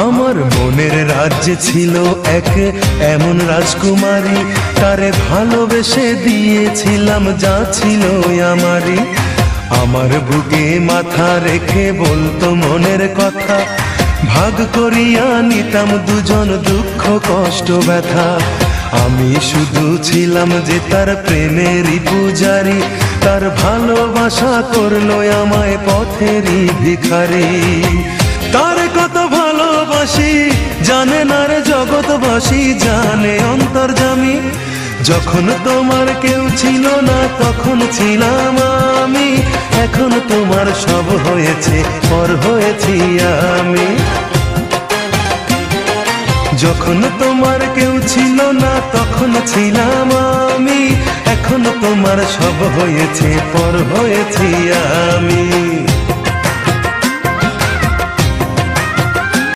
আমার মনের রাজ্যে ছিল এক এমন রাজকুমারী, তারে ভালোবেসে দিয়েছিলাম যা ছিল আমারই। আমার বুকে মাথা রেখে বলতো মনের কথা, ভাগ করিয়া নিতাম দুজন দুঃখ কষ্ট ব্যথা। আমি শুধু ছিলাম যে তার প্রেমেরই পূজারি, তার ভালোবাসা করলো আমায় পথেরই ভিখারি। তার কত ভালোবাসি জানে না রে জগৎবাসী, জানে অন্তর্যামী। যখন তোমার কেউ ছিল না তখন ছিলাম আমি, এখন তোমার সব হয়েছে পর হয়েছি আমি। যখন তোমার কেউ ছিল না তখন ছিলাম আমি, এখন তোমার সব হয়েছে পর হয়েছি আমি।